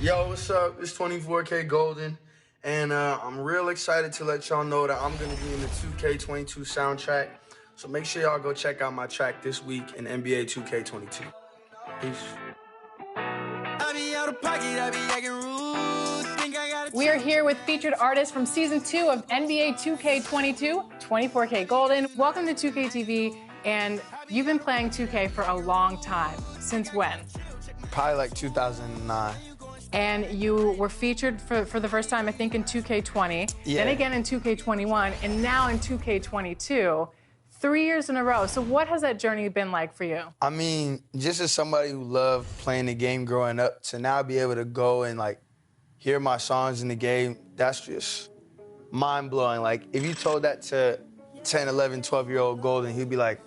Yo, what's up? It's 24K Golden, and I'm real excited to let y'all know that I'm gonna be in the 2K22 soundtrack. So make sure y'all go check out my track this week in NBA 2K22. Peace. We are here with featured artists from Season 2 of NBA 2K22, 24K Golden. Welcome to 2K TV, and you've been playing 2K for a long time. Since when? Probably like 2009. And you were featured for the first time, I think, in 2K20, then again in 2K21, and now in 2K22, 3 years in a row. So what has that journey been like for you? I mean, just as somebody who loved playing the game growing up, to now be able to go and, like, hear my songs in the game, that's just mind-blowing. Like, if you told that to 10, 11, 12-year-old Golden, he'd be like,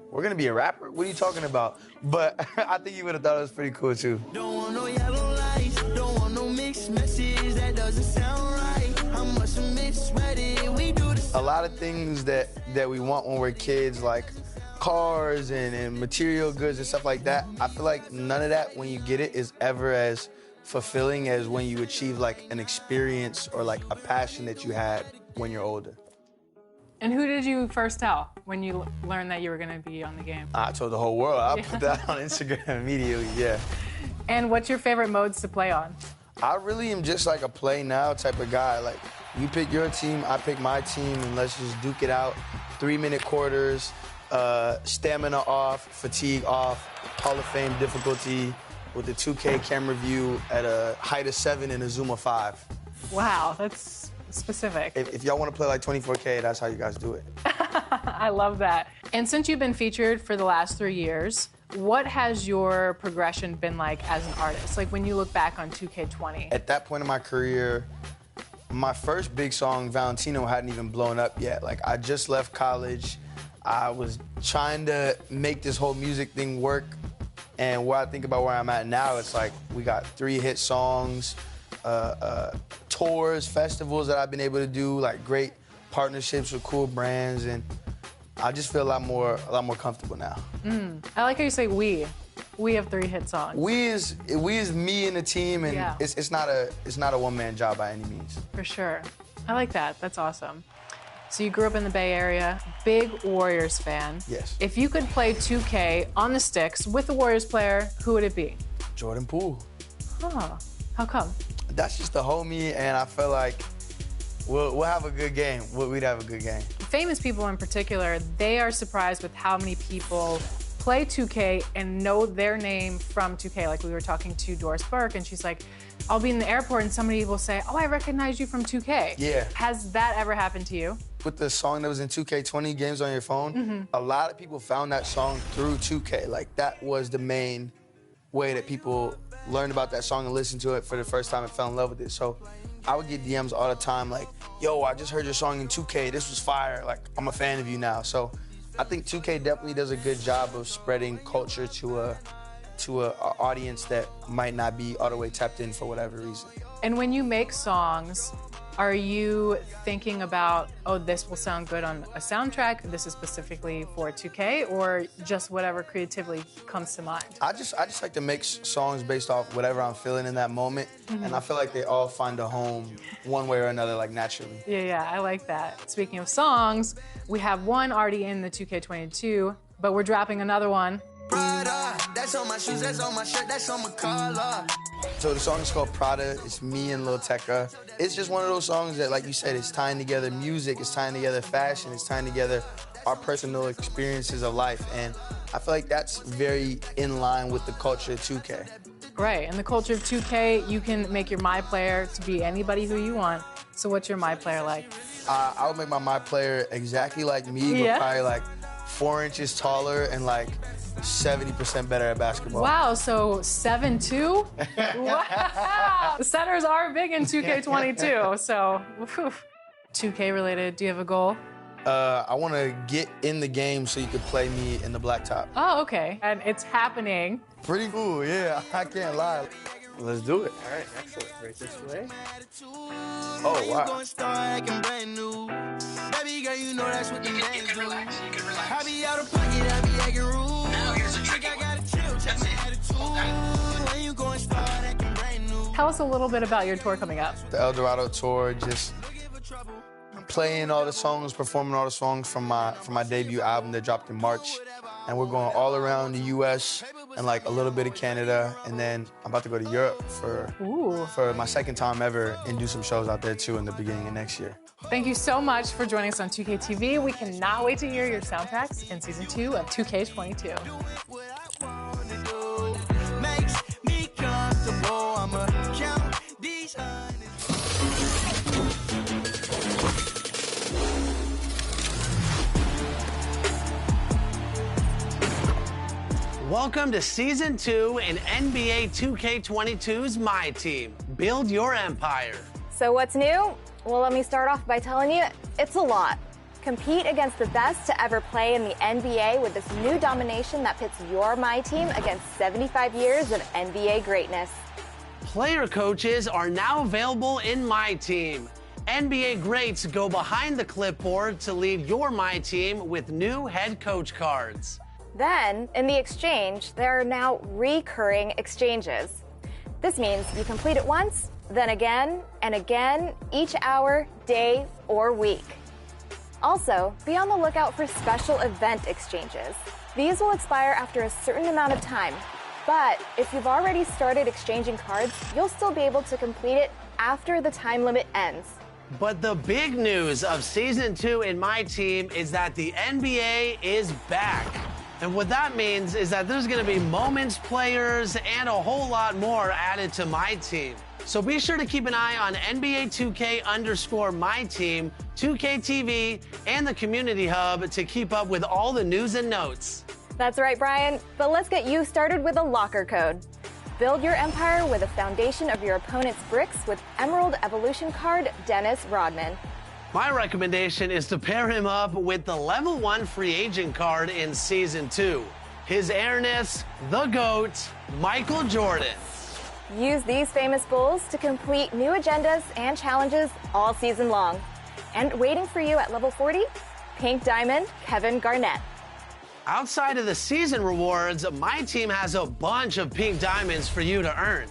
we're gonna be a rapper? What are you talking about? But I think he would have thought it was pretty cool, too. Don't want no yellow lights, don't want no mixed messages, that doesn't sound right. How much a mixed ready, we do this. A lot of things that we want when we're kids, like cars and material goods and stuff like that, I feel like none of that, when you get it, is ever as fulfilling as when you achieve like an experience or like a passion that you had when you're older. And who did you first tell when you learned that you were going to be on the game? I told the whole world. I put that on Instagram immediately, yeah. And what's your favorite modes to play on? I really am just like a play now type of guy. Like, you pick your team, I pick my team, and let's just duke it out. 3-minute quarters, stamina off, fatigue off, Hall of Fame difficulty with the 2K camera view at a height of 7 and a zoom of 5. Wow, that's specific. If y'all want to play like 24K, that's how you guys do it. I love that. And since you've been featured for the last 3 years, what has your progression been like as an artist? Like when you look back on 2K20? At that point in my career, my first big song, Valentino, hadn't even blown up yet. Like, I just left college. I was trying to make this whole music thing work. And when I think about where I'm at now, it's like we got 3 hit songs, tours, festivals that I've been able to do, like great partnerships with cool brands, and I just feel a lot more comfortable now. I like how you say we. We have 3 hit songs. We is me and the team, and Yeah. it's not a one-man job by any means. For sure. I like that. That's awesome. So you grew up in the Bay Area, big Warriors fan. Yes. If you could play 2K on the sticks with a Warriors player, who would it be? Jordan Poole. Huh. How come? That's just the homie, and I feel like we'll have a good game. We'd have a good game. Famous people in particular, they are surprised with how many people play 2K and know their name from 2K. Like, we were talking to Doris Burke, and she's like, I'll be in the airport and somebody will say, oh, I recognize you from 2K. Yeah. Has that ever happened to you? With the song that was in 2K20, Games on Your Phone, a lot of people found that song through 2K. Like, that was the main way that people learned about that song and listened to it for the first time and fell in love with it. So I would get DMs all the time like, yo, I just heard your song in 2K. This was fire. Like, I'm a fan of you now. So I think 2K definitely does a good job of spreading culture to a audience that might not be all the way tapped in for whatever reason. And when you make songs, are you thinking about, oh, this will sound good on a soundtrack, this is specifically for 2K, or just whatever creatively comes to mind? I just like to make songs based off whatever I'm feeling in that moment, and I feel like they all find a home one way or another, like naturally. Yeah, I like that. Speaking of songs, we have one already in the 2K22, but we're dropping another one. Prada, that's on my shoes, that's on my shirt, that's on my collar. So the song is called Prada. It's me and Lil Tecca. It's just one of those songs that, like you said, it's tying together music, it's tying together fashion, it's tying together our personal experiences of life. And I feel like that's very in line with the culture of 2K. Right, in the culture of 2K, you can make your My Player to be anybody who you want. So what's your My Player like? I would make my Player exactly like me, but probably like 4 inches taller and like 70% better at basketball. Wow, so 7'2"? Wow! The centers are big in 2K22, so 2K related, do you have a goal? I want to get in the game so you could play me in the blacktop. Oh, okay. And it's happening. Pretty cool, yeah, I can't lie. Let's do it. All right, excellent. Right this way. Oh, wow. Baby girl, you know that's what the You can relax. You can relax. I be out of pocket, I be acting rude. Now here's a tricky one. I gotta chill, check my attitude. When you going start acting brand new. tell us a little bit about your tour coming up. The El Dorado tour, just playing all the songs, performing all the songs from my debut album that dropped in March. And we're going all around the U.S. and like a little bit of Canada. And then I'm about to go to Europe for my second time ever and do some shows out there too in the beginning of next year. Thank you so much for joining us on 2K TV. We cannot wait to hear your soundtracks in season 2 of 2K22. Welcome to Season 2 in NBA 2K22's My Team. Build your empire. So what's new? Well, let me start off by telling you, it's a lot. Compete against the best to ever play in the NBA with this new domination that pits your My Team against 75 years of NBA greatness. Player coaches are now available in My Team. NBA greats go behind the clipboard to lead your My Team with new head coach cards. Then, in the exchange, there are now recurring exchanges. This means you complete it once, then again and again, each hour, day, or week. Also, be on the lookout for special event exchanges. These will expire after a certain amount of time, but if you've already started exchanging cards, you'll still be able to complete it after the time limit ends. But the big news of Season 2 in My Team is that the NBA is back. And what that means is that there's going to be moments players and a whole lot more added to My Team. So be sure to keep an eye on NBA 2K_My Team, 2K TV, and the Community Hub to keep up with all the news and notes. That's right, Brian. But let's get you started with a locker code. Build your empire with a foundation of your opponent's bricks with Emerald Evolution card Dennis Rodman. My recommendation is to pair him up with the level 1 free agent card in Season 2. His Airness, the GOAT, Michael Jordan. Use these famous bulls to complete new agendas and challenges all season long. And waiting for you at level 40, Pink Diamond, Kevin Garnett. Outside of the season rewards, My Team has a bunch of Pink Diamonds for you to earn.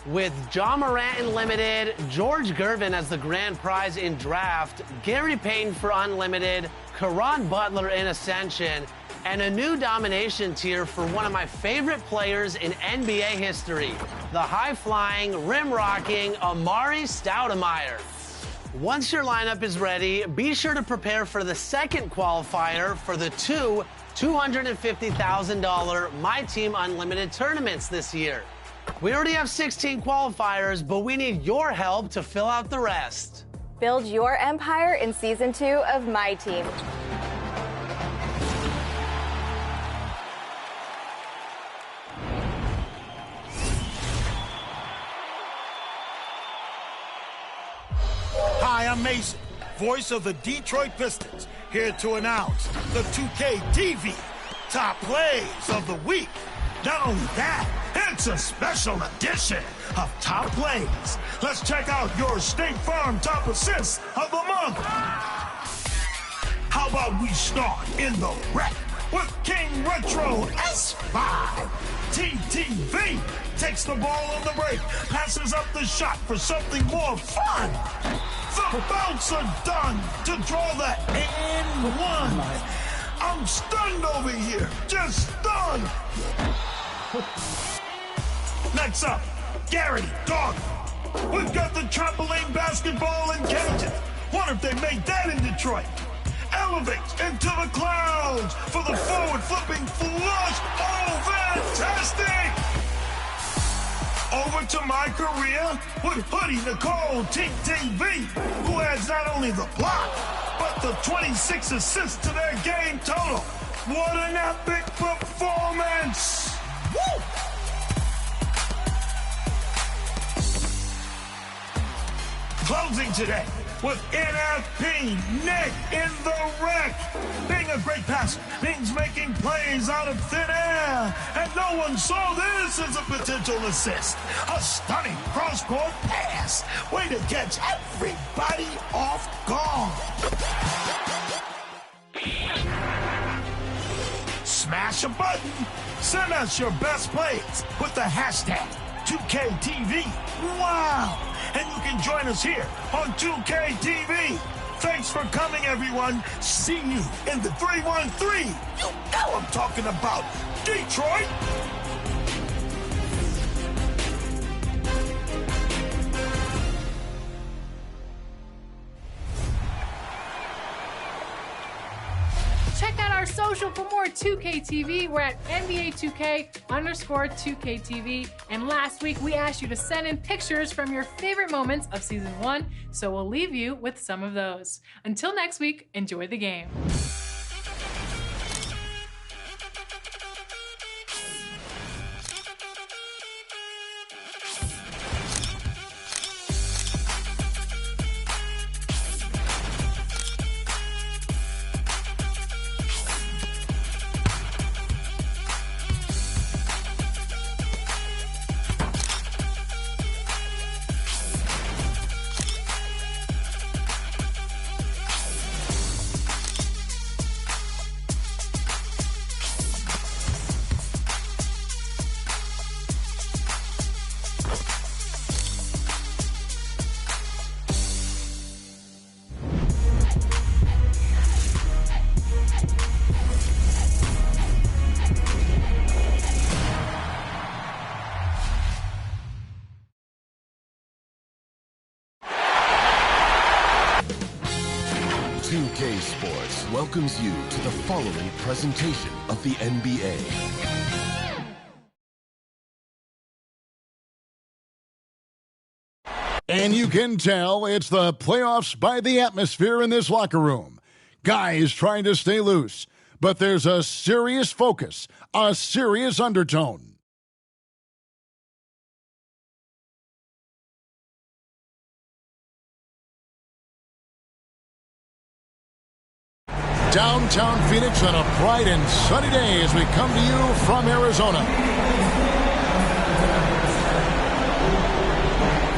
With Ja Morant in Limited, George Gervin as the grand prize in Draft, Gary Payton for Unlimited, Caron Butler in Ascension, and a new domination tier for one of my favorite players in NBA history, the high-flying, rim-rocking Amari Stoudemire. Once your lineup is ready, be sure to prepare for the second qualifier for the two $250,000 My Team Unlimited tournaments this year. We already have 16 qualifiers, but we need your help to fill out the rest. Build your empire in Season 2 of My Team. Hi, I'm Mason, voice of the Detroit Pistons, here to announce the 2K TV top plays of the week. Not only that, it's a special edition of top plays. Let's check out your State Farm top assists of the month. How about we start in the wreck with King Retro S5. TTV takes the ball on the break, passes up the shot for something more fun. The bouncer done to draw the N1. I'm stunned over here, just stunned. Next up, Gary Dog. We've got the trampoline basketball in cages. Wonder if they made that in Detroit. Elevates into the clouds for the forward flipping flush. Oh, fantastic! Over to my career with Hoodie Nicole TTV, who adds not only the block, but the 26 assists to their game total. What an epic performance! Woo! Closing today with NFP, Nick in the wreck. Being a great passer means making plays out of thin air. And no one saw this as a potential assist. A stunning cross-court pass. Way to catch everybody off guard. Smash a button. Send us your best plays with the hashtag 2K TV. Wow! And you can join us here on 2K TV. Thanks for coming, everyone. See you in the 313. You know I'm talking about Detroit. Check out our social for more 2K TV. We're at NBA 2K_2K TV. And last week we asked you to send in pictures from your favorite moments of season 1. So we'll leave you with some of those. Until next week, enjoy the game. Welcomes you to the following presentation of the NBA. And you can tell it's the playoffs by the atmosphere in this locker room. Guys trying to stay loose, but there's a serious focus, a serious undertone. Downtown Phoenix on a bright and sunny day as we come to you from Arizona.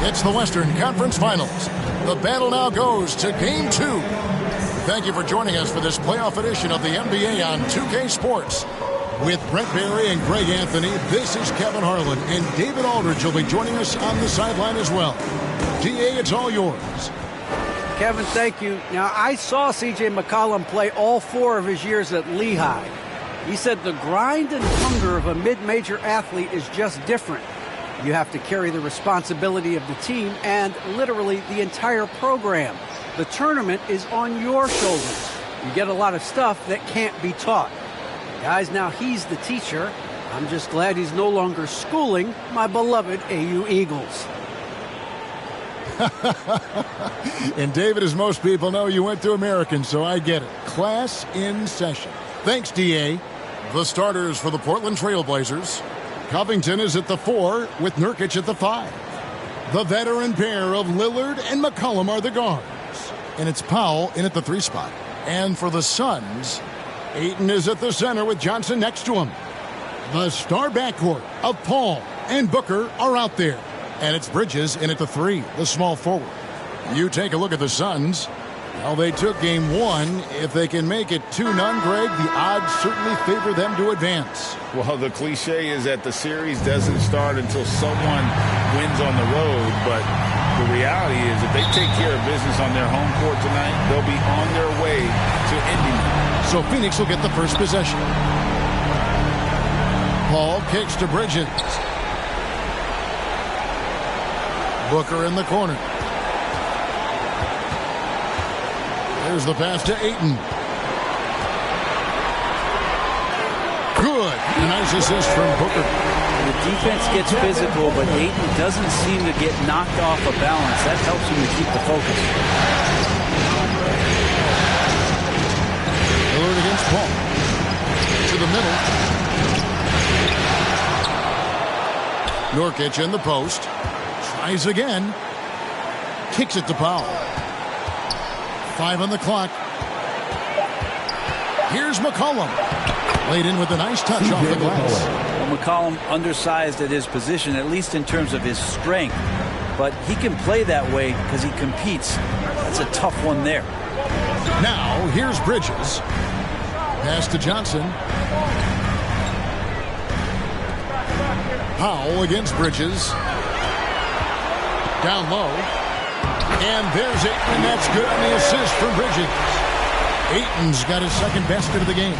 It's the Western Conference Finals. The battle now goes to Game 2. Thank you for joining us for this playoff edition of the NBA on 2K Sports. With Brent Barry and Greg Anthony, this is Kevin Harlan, and David Aldridge will be joining us on the sideline as well. DA, it's all yours. Kevin, thank you. Now, I saw C.J. McCollum play all 4 of his years at Lehigh. He said the grind and hunger of a mid-major athlete is just different. You have to carry the responsibility of the team and literally the entire program. The tournament is on your shoulders. You get a lot of stuff that can't be taught. Guys, now he's the teacher. I'm just glad he's no longer schooling my beloved AU Eagles. And David, as most people know, you went to American, so I get it. Class in session. Thanks, DA. The starters for the Portland Trail Blazers. Covington is at the 4 with Nurkic at the 5. The veteran pair of Lillard and McCollum are the guards. And it's Powell in at the 3 spot. And for the Suns, Ayton is at the center with Johnson next to him. The star backcourt of Paul and Booker are out there. And it's Bridges in at the 3, the small forward. You take a look at the Suns. Well, they took game 1. If they can make it 2-0, Greg, the odds certainly favor them to advance. Well, the cliche is that the series doesn't start until someone wins on the road. But the reality is if they take care of business on their home court tonight, they'll be on their way to ending it. So Phoenix will get the first possession. Paul kicks to Bridges. Booker in the corner. There's the pass to Ayton. Good. A nice assist from Booker. The defense gets physical, but Ayton doesn't seem to get knocked off of balance. That helps him to keep the focus. Lillard against Paul. To the middle. Nurkic in the post. Tries again. Kicks it to Powell. 5 on the clock. Here's McCollum. Laid in with a nice touch off the glass. Well, McCollum undersized at his position, at least in terms of his strength. But he can play that way because he competes. That's a tough one there. Now, here's Bridges. Pass to Johnson. Powell against Bridges. Down low. And there's Ayton, and that's good on the assist from Bridges. Ayton's got his second basket of the game.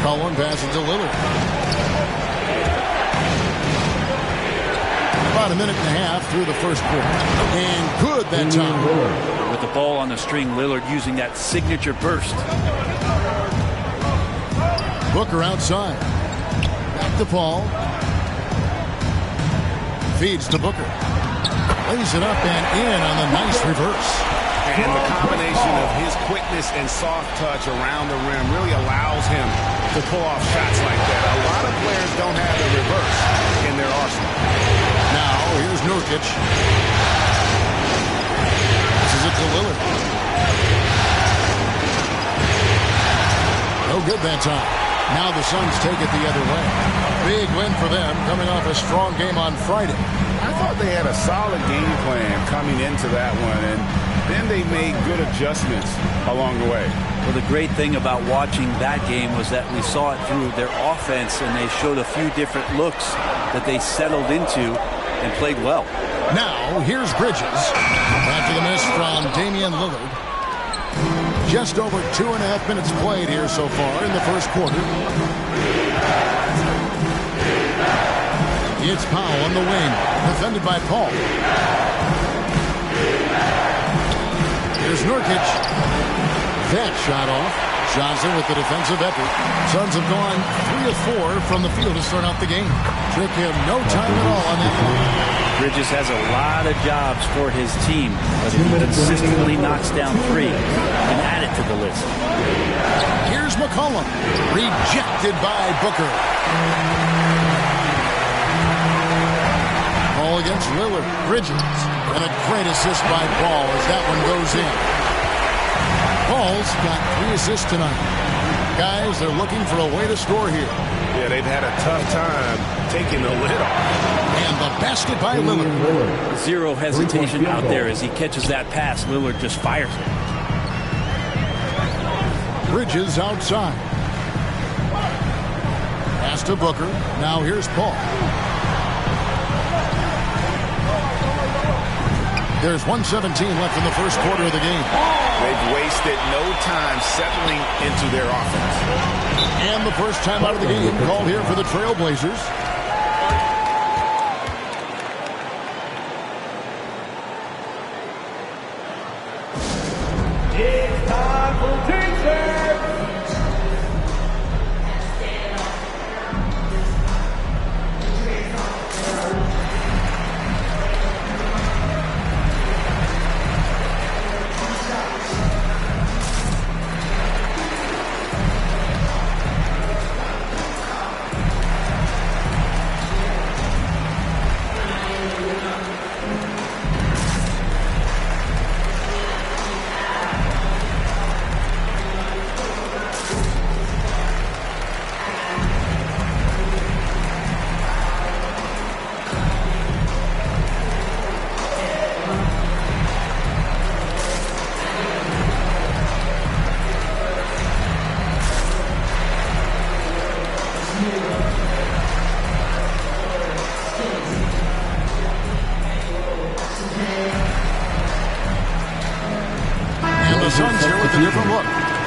Cullen passes to Lillard. About a minute and a half through the first quarter. And good that time. With the ball on the string, Lillard using that signature burst. Booker outside. Back to Paul. Feeds to Booker. Lays it up and in on the nice reverse. And the combination of his quickness and soft touch around the rim really allows him to pull off shots like that. A lot of players don't have the reverse in their arsenal. Now, here's Nurkic. This is it to Lillard. No good that time. Now the Suns take it the other way. Big win for them, coming off a strong game on Friday. I thought they had a solid game plan coming into that one, and then they made good adjustments along the way. Well, the great thing about watching that game was that we saw it through their offense, and they showed a few different looks that they settled into and played well. Now, here's Bridges. After the miss from Damian Lillard. Just over 2.5 minutes played here so far in the first quarter. It's Powell on the wing, defended by Paul. Here's Nurkic. That shot off. Johnson with the defensive effort. Suns have gone 3 of 4 from the field to start out the game. Took him no time at all on that one. Bridges has a lot of jobs for his team, but he consistently knocks down 3 and add it to the list. Here's McCollum. Rejected by Booker. Ball against Lillard. Bridges. And a great assist by Paul as that one goes in. Paul's got 3 assists tonight. Guys, they're looking for a way to score here. Yeah, they've had a tough time taking the lid off. And the basket by Lillard. Zero hesitation out there as he catches that pass. Lillard just fires it. Bridges outside. Pass to Booker. Now here's Paul. There's 1:17 left in the first quarter of the game. They've wasted no time settling into their offense. And the first time out of the game called here for the Trailblazers. It's time for defense.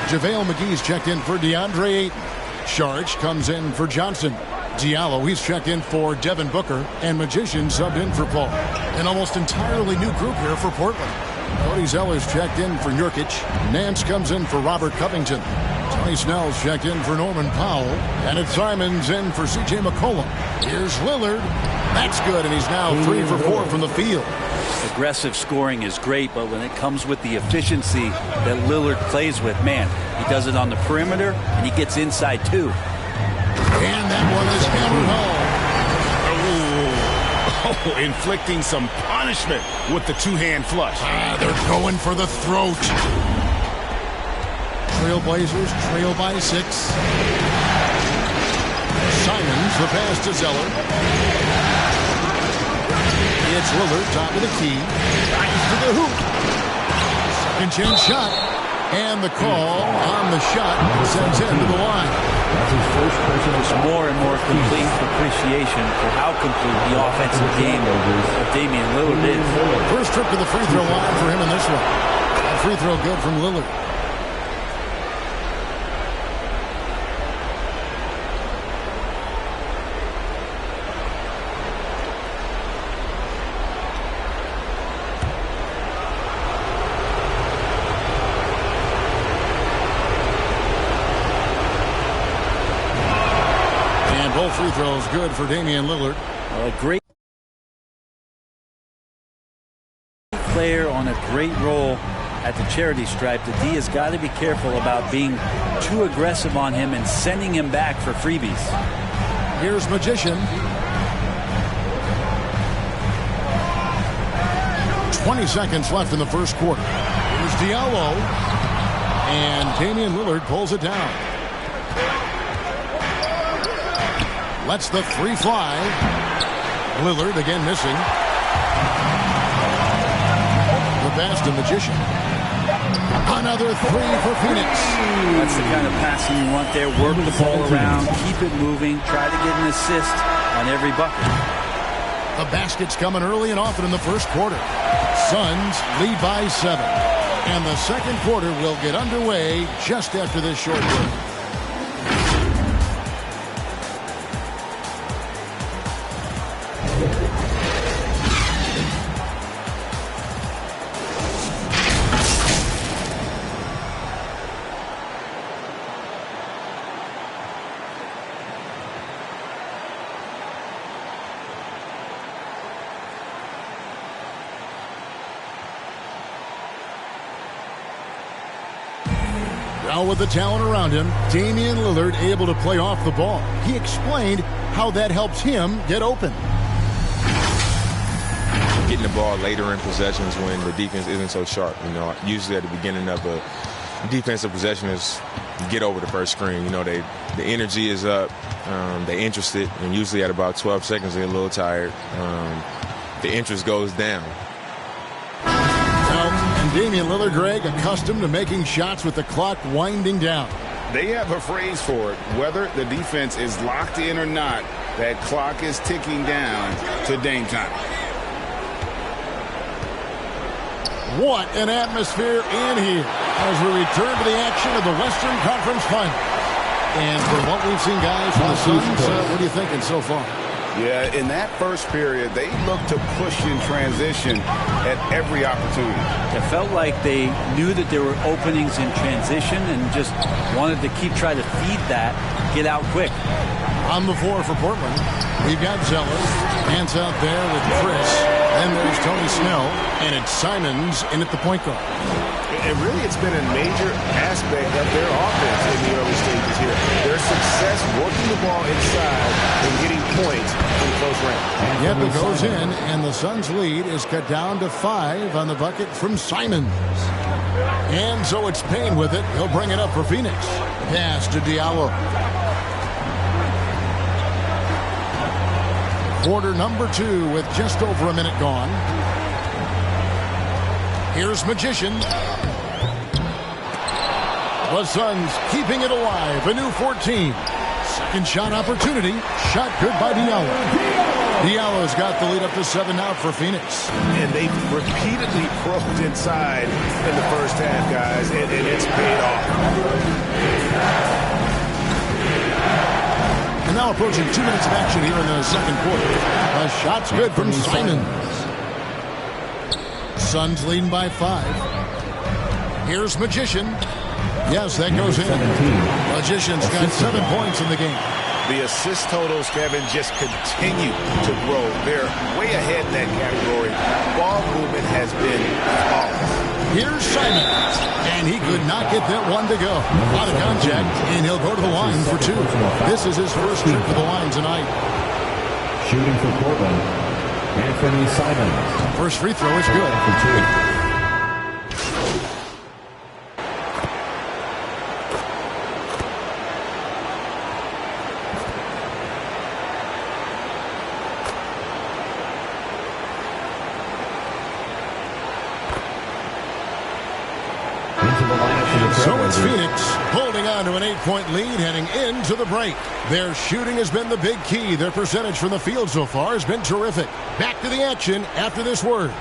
JaVale McGee's checked in for DeAndre Ayton. Sharge comes in for Johnson. Diallo, he's checked in for Devin Booker. And Magician subbed in for Paul. An almost entirely new group here for Portland. Cody Zeller's checked in for Nurkic. Nance comes in for Robert Covington. Tony Snell's checked in for Norman Powell. And it's Simon's in for C.J. McCollum. Here's Lillard. That's good, and he's now 3 for 4 from the field. Aggressive scoring is great, but when it comes with the efficiency that Lillard plays with, man, he does it on the perimeter, and he gets inside, too. And that one is hammered home. Oh, inflicting some punishment with the two-hand flush. They're going for the throat. Trailblazers trail by 6. Simons, the pass to Zeller. It's Lillard, top of the key. Drives to the hoop. Second chance shot. And the call on the shot sends him to the line. That's his first personal. It's more and more complete appreciation for how complete the offensive game of Damian Lillard is. First trip to the free throw line for him in this one. A free throw good from Lillard. Both free throws good for Damian Lillard. A great player on a great role at the charity stripe. The D has got to be careful about being too aggressive on him and sending him back for freebies. Here's Magician. 20 seconds left in the first quarter. Here's Diallo. And Damian Lillard pulls it down. Lets the three fly. Lillard again missing. The pass to Magician. Another three for Phoenix. That's the kind of passing you want there. Work the ball around, keep it moving, try to get an assist on every bucket. The basket's coming early and often in the first quarter. Suns lead by 7. And the second quarter will get underway just after this short break. Now with the talent around him, Damian Lillard able to play off the ball. He explained how that helps him get open. Getting the ball later in possessions when the defense isn't so sharp. You know, usually at the beginning of a defensive possession is get over the first screen. You know, the energy is up, they're interested, and usually at about 12 seconds they're a little tired. The interest goes down. And Damian Lillard, Greg, accustomed to making shots with the clock winding down. They have a phrase for it. Whether the defense is locked in or not, that clock is ticking down to Dame time. What an atmosphere in here as we return to the action of the Western Conference Final. And for what we've seen, guys, from the Suns, what are you thinking so far? Yeah, in that first period, they looked to push in transition at every opportunity. It felt like they knew that there were openings in transition and just wanted to try to feed that, get out quick. On the floor for Portland, we've got Zeller. Hands out there with Chris. Then there's Tony Snell. And it's Simons in at the point guard. And really, it's been a major aspect of their offense in the early stages here. Their success working the ball inside and getting points from close range. Yep, it goes in, and the Suns' lead is cut down to 5 on the bucket from Simons. And so it's Payne with it. He'll bring it up for Phoenix. Pass to Diallo. Quarter number 2 with just over a minute gone. Here's Magician. The Suns keeping it alive. A new 14. Second shot opportunity. Shot good by Diallo. Diallo's got the lead up to 7 now for Phoenix. And they've repeatedly probed inside in the first half, guys, and it's paid off. And now approaching 2 minutes of action here in the second quarter. A shot's good from Simons. Suns leading by 5. Here's Magician. Yes, that goes in. Magician's got 7 points in the game. The assist totals, Kevin, just continue to grow. They're way ahead in that category. Ball movement has been flawless. Here's Simons, and he could not get that one to go. Out of contact, and he'll go to the line for 2. This is his first trip to the line tonight. Shooting for Portland, Anthony Simons. First free throw is good. For 2. So it's Phoenix holding on to an 8-point lead heading into the break. Their shooting has been the big key. Their percentage from the field so far has been terrific. Back to the action after this word.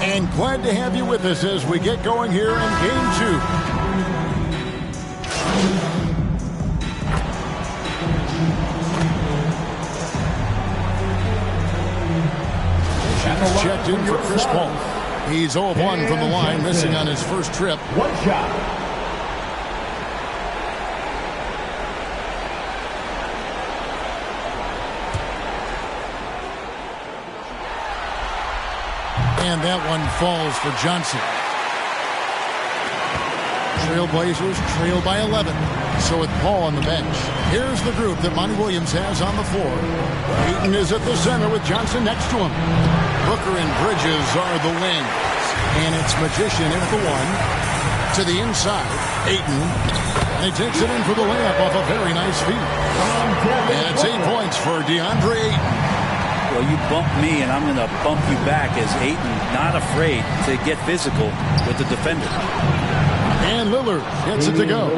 And glad to have you with us as we get going here in Game 2. Checked in for Chris Paul. He's 0-1 from the line, missing on his first trip. One shot. And that one falls for Johnson. Trailblazers trail by 11. So with Paul on the bench, here's the group that Monty Williams has on the floor. Ayton is at the center with Johnson next to him. Booker and Bridges are the wings. And it's Magician in for one. To the inside, Ayton. And he takes it in for the layup off a very nice feed. And it's 8 points for DeAndre Ayton. Well, you bump me, and I'm going to bump you back as Ayton not afraid to get physical with the defender. And Lillard gets it to go.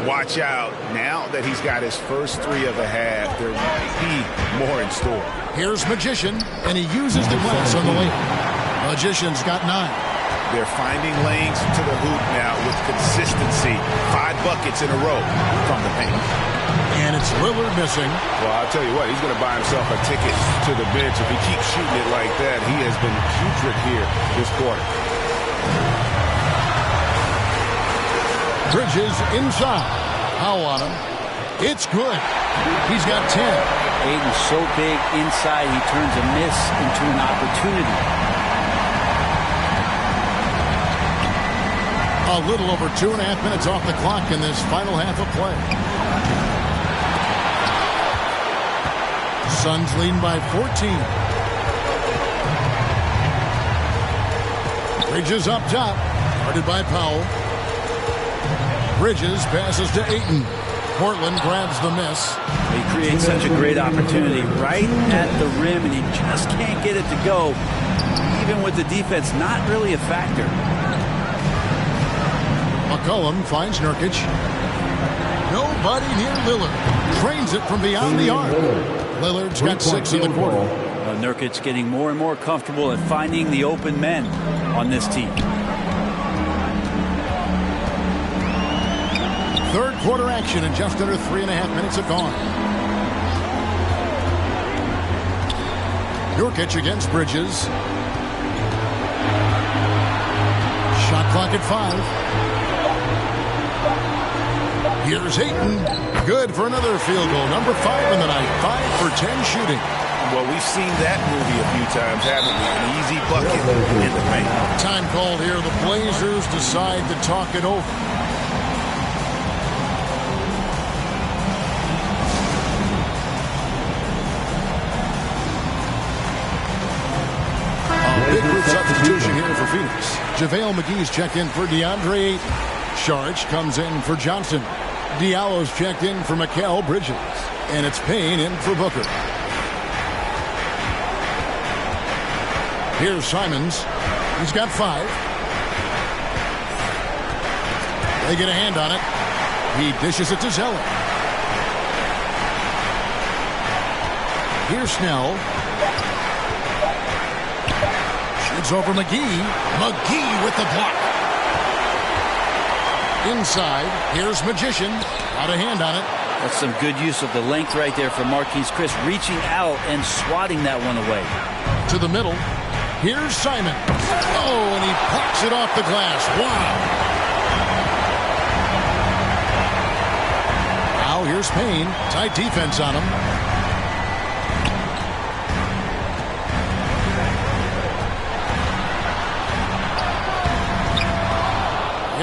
Watch out. Now that he's got his first three of the half, there might be more in store. Here's Magician, and he uses the glass on the layup. Magician's got 9. They're finding lanes to the hoop now with consistency. 5 buckets in a row from the paint. And it's Lillard missing. Well, I'll tell you what, he's going to buy himself a ticket to the bench. If he keeps shooting it like that, he has been putrid here this quarter. Bridges inside. Powell on him. It's good. He's got 10. Ayton's so big inside, he turns a miss into an opportunity. A little over 2.5 minutes off the clock in this final half of play. Suns leading by 14. Bridges up top. Guarded by Powell. Bridges passes to Ayton. Portland grabs the miss. He creates such a great opportunity right at the rim, and he just can't get it to go. Even with the defense not really a factor. McCollum finds Nurkic. Nobody near Lillard. Trains it from beyond the arc. Lillard's got 6 in the quarter. Nurkic getting more and more comfortable at finding the open men on this team. Third quarter action and just under 3.5 minutes have gone. Nurkic against Bridges. Shot clock at 5. Here's Ayton. Good for another field goal. Number 5 in the night. 5 for 10 shooting. Well, we've seen that movie a few times, haven't we? An easy bucket in the paint. Time called here. The Blazers decide to talk it over. A big group substitution here for Phoenix. JaVale McGee's checked in for DeAndre Ayton. Saric comes in for Johnson. Diallo's checked in for Mikal Bridges. And it's Payne in for Booker. Here's Simons. He's got 5. They get a hand on it. He dishes it to Zeller. Here's Snell. Shoots over McGee. McGee with the block. Inside, here's Magician. Got a hand on it. That's some good use of the length right there for Marquise Chris, reaching out and swatting that one away. To the middle. Here's Simon. Oh, and he plucks it off the glass. Wow. Now here's Payne. Tight defense on him.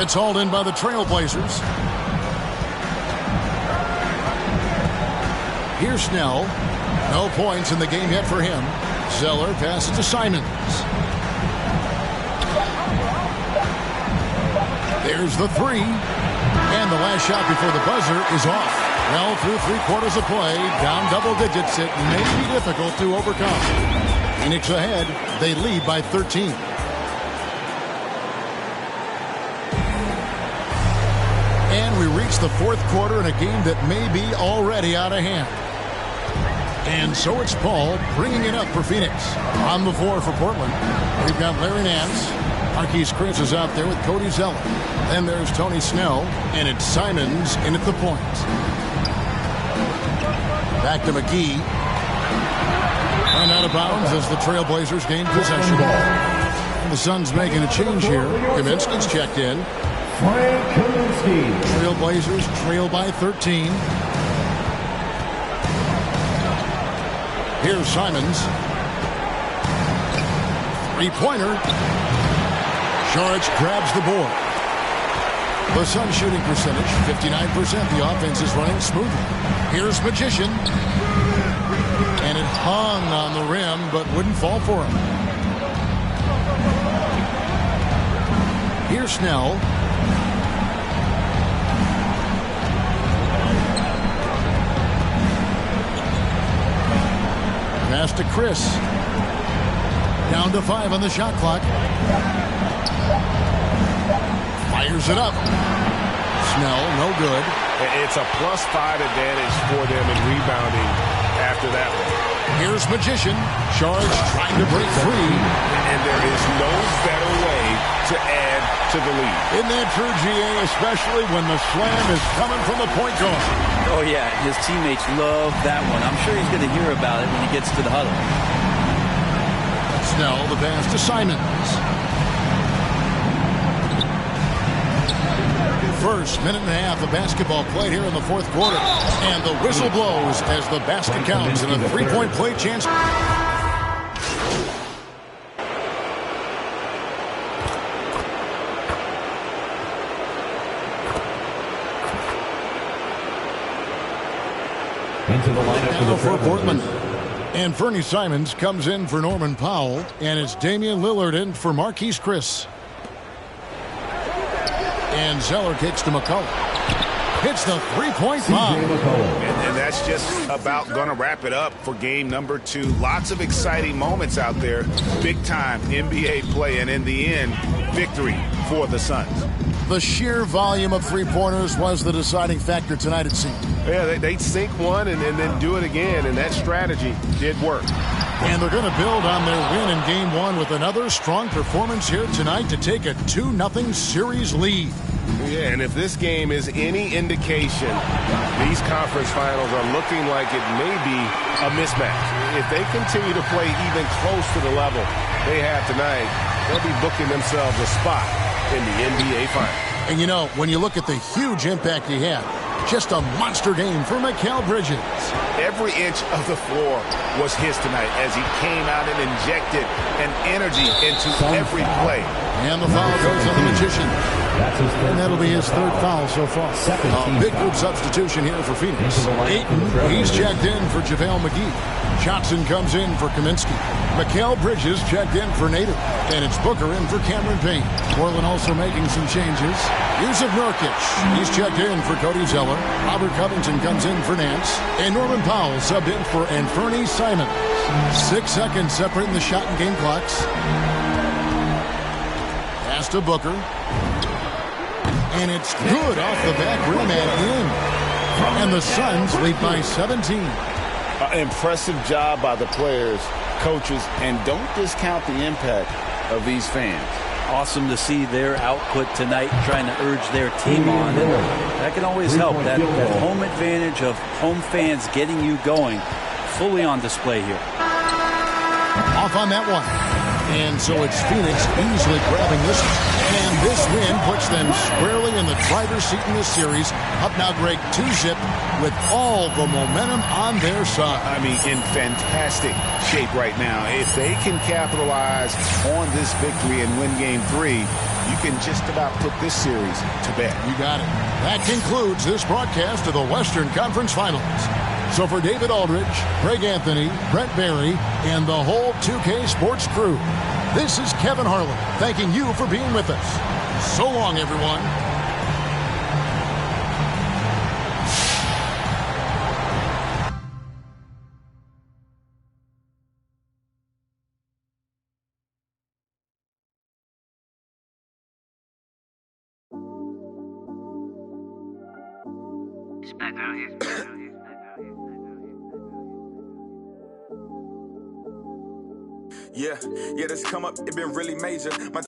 It's hauled in by the Trailblazers. Here's Snell. No points in the game yet for him. Zeller passes to Simons. There's the three. And the last shot before the buzzer is off. Well, through 3/4 of play, down double digits, it may be difficult to overcome. Phoenix ahead. They lead by 13. And we reach the fourth quarter in a game that may be already out of hand. And so it's Paul bringing it up for Phoenix. On the floor for Portland, we've got Larry Nance. Marquise Chris is out there with Cody Zeller. Then there's Tony Snell, and it's Simons in at the point. Back to McGee. And out of bounds as the Trailblazers gain possession. And the Suns making a change here. Kaminsky's checked in. Frank Kaminsky. Trailblazers trail by 13. Here's Simons. Three-pointer. Saric grabs the board. The Suns shooting percentage, 59%. The offense is running smoothly. Here's Magician. And it hung on the rim, but wouldn't fall for him. Here's Snell. Pass to Chris. Down to 5 on the shot clock. Fires it up. Snell, no good. It's a +5 advantage for them in rebounding after that one. Here's Magician. Charge trying to break free. And there is no better way to add to the lead. Isn't that true, GA? Especially when the slam is coming from the point guard. Oh, yeah. His teammates love that one. I'm sure he's going to hear about it when he gets to the huddle. Snell, the pass to Simons. First minute and a half of basketball played here in the fourth quarter. And the whistle blows as the basket counts and a three-point play chance. Into the lineup for Portland. And Fernie Simons comes in for Norman Powell. And it's Damian Lillard in for Marquise Chris. And Zeller kicks to McCullough. Hits the three-point bomb. And that's just about going to wrap it up for game number 2. Lots of exciting moments out there. Big-time NBA play. And in the end, victory for the Suns. The sheer volume of three-pointers was the deciding factor tonight, it seemed. Yeah, they'd sink one and then do it again, and that strategy did work. And they're going to build on their win in Game 1 with another strong performance here tonight to take a 2-0 series lead. Yeah, and if this game is any indication, these conference finals are looking like it may be a mismatch. If they continue to play even close to the level they have tonight, they'll be booking themselves a spot in the NBA Finals. And you know, when you look at the huge impact he had, just a monster game for Mikal Bridges. Every inch of the floor was his tonight as he came out and injected an energy into every play. And the foul goes on the Magician. And that'll be his third foul so far. A big group substitution here for Phoenix. Ayton, he's checked in for JaVale McGee. Johnson comes in for Kaminsky. Mikal Bridges checked in for Nader. And it's Booker in for Cameron Payne. Portland also making some changes. Yusuf Nurkic, he's checked in for Cody Zeller. Robert Covington comes in for Nance. And Norman Powell subbed in for Fernie Simons. 6 seconds separating the shot and game clocks. Pass to Booker. And it's good off the back rim and in. And the Suns lead by 17. Impressive job by the players, coaches, and don't discount the impact of these fans. Awesome to see their output tonight, trying to urge their team on. And that can always help. That home advantage of home fans getting you going fully on display here. Off on that one. And so it's Phoenix easily grabbing this one. And this win puts them squarely in the driver's seat in this series. Up now, Greg, 2-zip with all the momentum on their side. I mean, in fantastic shape right now. If they can capitalize on this victory and win game 3, you can just about put this series to bed. You got it. That concludes this broadcast of the Western Conference Finals. So for David Aldridge, Greg Anthony, Brent Barry, and the whole 2K Sports crew, this is Kevin Harlan thanking you for being with us. So long, everyone. Yeah, this come up, it been really major. My